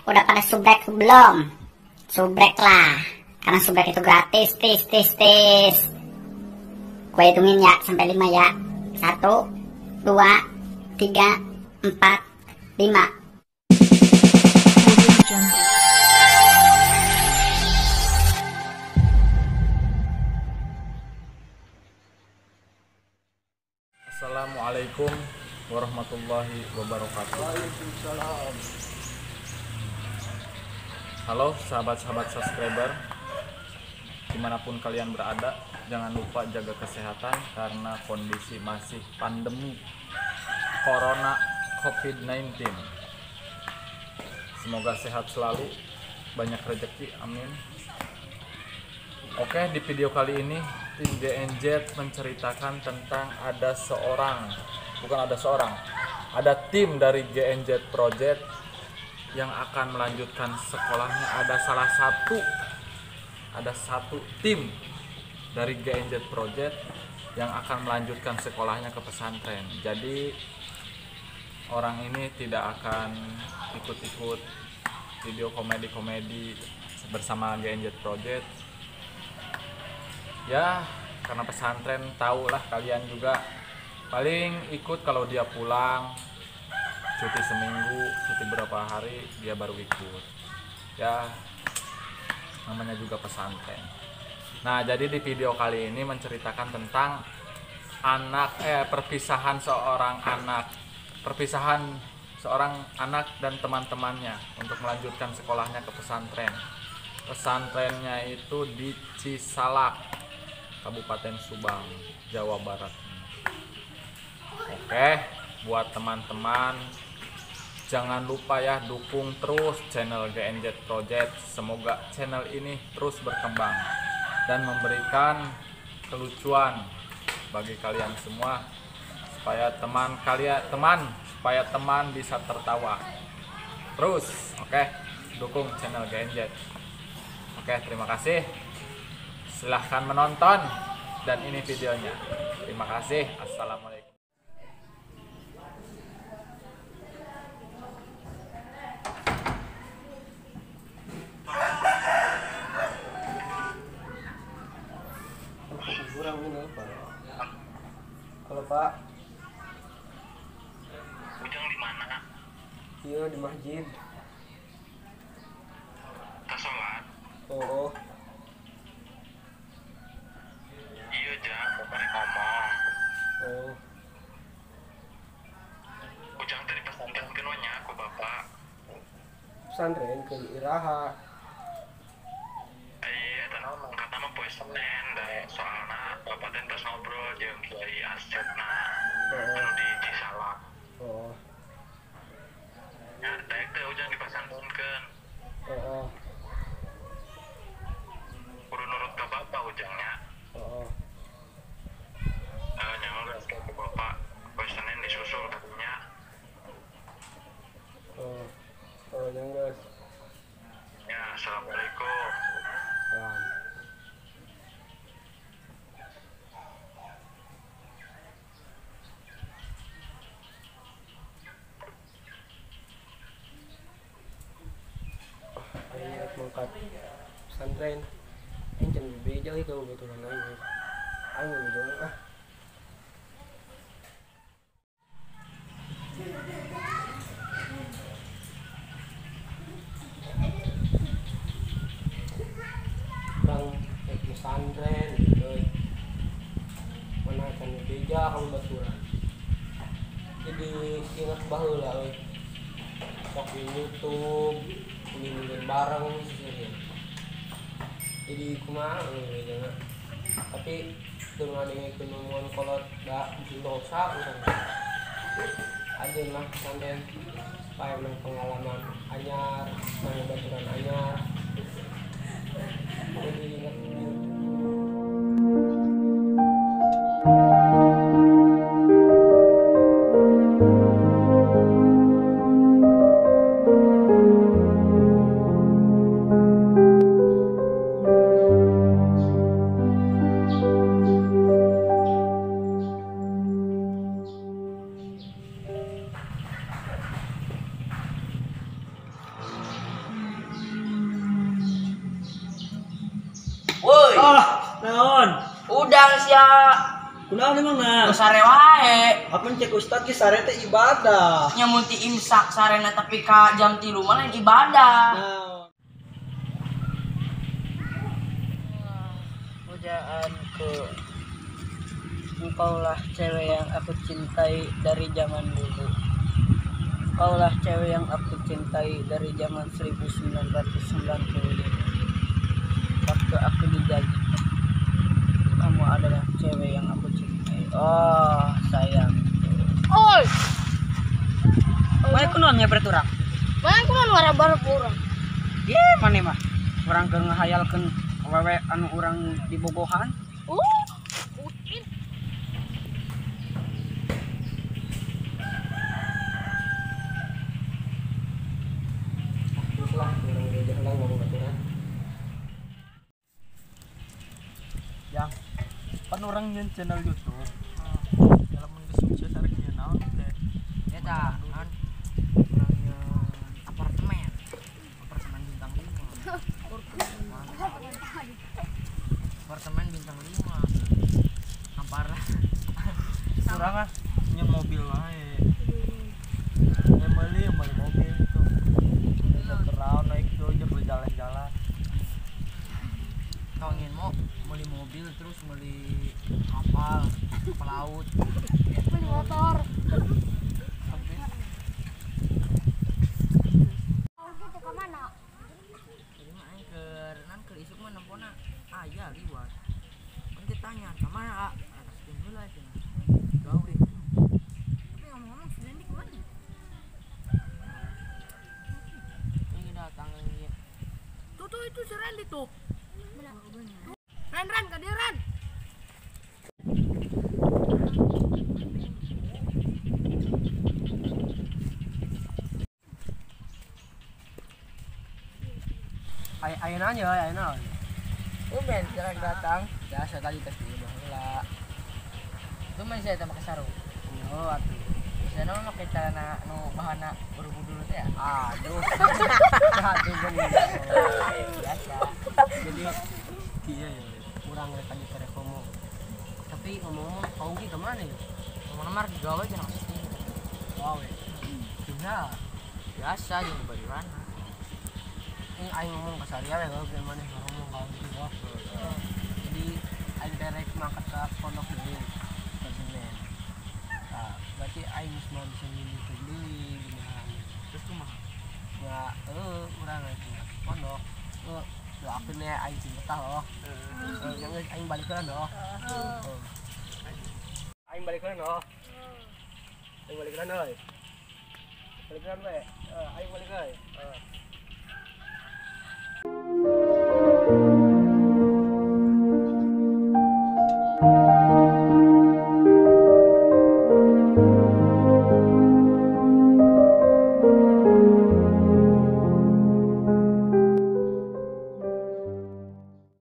udah pada subrek belum? Subrek lah, karena subrek itu gratis. Tis. Gue hitungin ya sampai 5 ya. 1, 2, 3, 4, 5. Assalamualaikum warahmatullahi wabarakatuh. Waalaikumsalam. Halo sahabat-sahabat subscriber, dimanapun kalian berada, jangan lupa jaga kesehatan karena kondisi masih pandemi Corona COVID-19. Semoga sehat selalu, banyak rezeki, amin. Oke, di video kali ini tim GNZ menceritakan tentang ada tim dari GNZ Project yang akan melanjutkan sekolahnya. Ada satu tim dari GNZ Project yang akan melanjutkan sekolahnya ke pesantren. Jadi orang ini tidak akan ikut-ikut video komedi bersama GNZ Project. Ya, karena pesantren tahulah kalian juga, paling ikut kalau dia pulang cuti seminggu, cuti berapa hari dia baru ikut. Ya, namanya juga pesantren. Nah, jadi di video kali ini menceritakan tentang perpisahan seorang anak dan teman-temannya untuk melanjutkan sekolahnya ke pesantren. Pesantrennya itu di Cisalak, Kabupaten Subang, Jawa Barat. Oke, buat teman-teman jangan lupa ya, dukung terus channel GNZ Project. Semoga channel ini terus berkembang dan memberikan kelucuan bagi kalian semua, supaya teman bisa tertawa terus. Oke, dukung channel GNZ. Oke, terima kasih. Silahkan menonton, dan ini videonya. Terima kasih. Assalamualaikum. Kurang ini apa? Kalau Pak, Ujang di mana? iya di masjid. Kita sholat. Oh. Iya Jang, bukan ngomong. Oh. Ujang tadi pesantren kenuanya aku bapak. Pesantren ke Iraha. Iya, tanah kata mah poe Senin dan soalna bapak teh tos ngobrol jeung Kiai Asepna anu di Cisalak. Oh. Ya, daek teh Ujang dipasantrenkeun. Oh. Kudu nurut ka bapak Ujangnya. Oh. Nyawa geus ke bapak. Poe Senin disusul katanya. Oh. Oh, yang guys. Ya, assalamualaikum. Salam. Ayat mangkat pesantren. Ini jangan beja itu kebetulan aja. Ayo jangan Bang pesantren euy. Mana kan beja kamu baturan. Jadi ingat baheula euy. Sok di YouTube, ini bareng sih. Jadi kumaha euy. Tapi dengan ini kenemuan kolot dak dosa urang. Aja lah pesantren supaya pengalaman anyar, baturan anyar. Jadi ingat Oh, naon? Udang sia. Kunaon emang na? Sare wae. Apa cek ustad ki sare teh ibadah. Nya mun ti imsak sarena tapi ka jam 3 mah lain ibadah. Naon? Pujaanku, engkaulah cewek yang aku cintai dari zaman dulu. Engkaulah cewek yang aku cintai dari zaman 1995. Waktu aku dijajah, kamu adalah cewek yang aku cintai. Oh sayang. Oi, Mana kunon ngepret urang? mana kunaon ngarabar urang? Ye mana mah? Urang keur ngahayalkeun wewe anu urang dibogohan. Putin. Lah, urang gereja heula ngomong aturan. Yang Kan orang nyen channel YouTube. Dalam mendiskusi sareng nyen naon teh. Eta kan orangnya apartemen bintang 5. Apartemen bintang 5. Ampara. Urang ah nyen mobil wae. Yang beli mobil itu. Kerau naik tuh aja berjalan-jalan. Kau ingin mau beli mobil terus beli kapal laut. Beli motor. Mau gitu ke mana? Jadi mah nan ke isuk mah nempona aya liwat. Nanti tanya kemana ah? Atas tinggal aja. Jauh deh. Tapi ngomong-ngomong si Dendi kemana? Ini datang ini. Tuh itu si Randy tuh. Ran, ke dia Ran. Ayeuna nya ayeuna. Ben sekarang datang. Biasa tadi tes di baheula. Itu mah saya tambah kasarung. Oh, atuh. Sana mah kita nu bahana buru-buru teh. Aduh. Aduh bener. Biasa. Jadi iya ya. Kurang rek tadi kere komo. Tapi ngomong-ngomong kau ki kemana ya? Mau nomor digawe aja pasti. Wow. Tinggal. Biasa jeung bari mana. Ini aing ngomong ke Saria ya kalau gimana ngomong kau gitu. Jadi aing direct mangkat ke pondok deui. Ke Senen. Nah, berarti aing semua bisa milih deui gimana. Terus kumaha? Ya, urang lagi pondok. Doakeun ya aing sing betah loh. Yang aing balik heula loh. Aing balik heula loh. Aing balik heula euy. Balik heula we. Aing balik euy.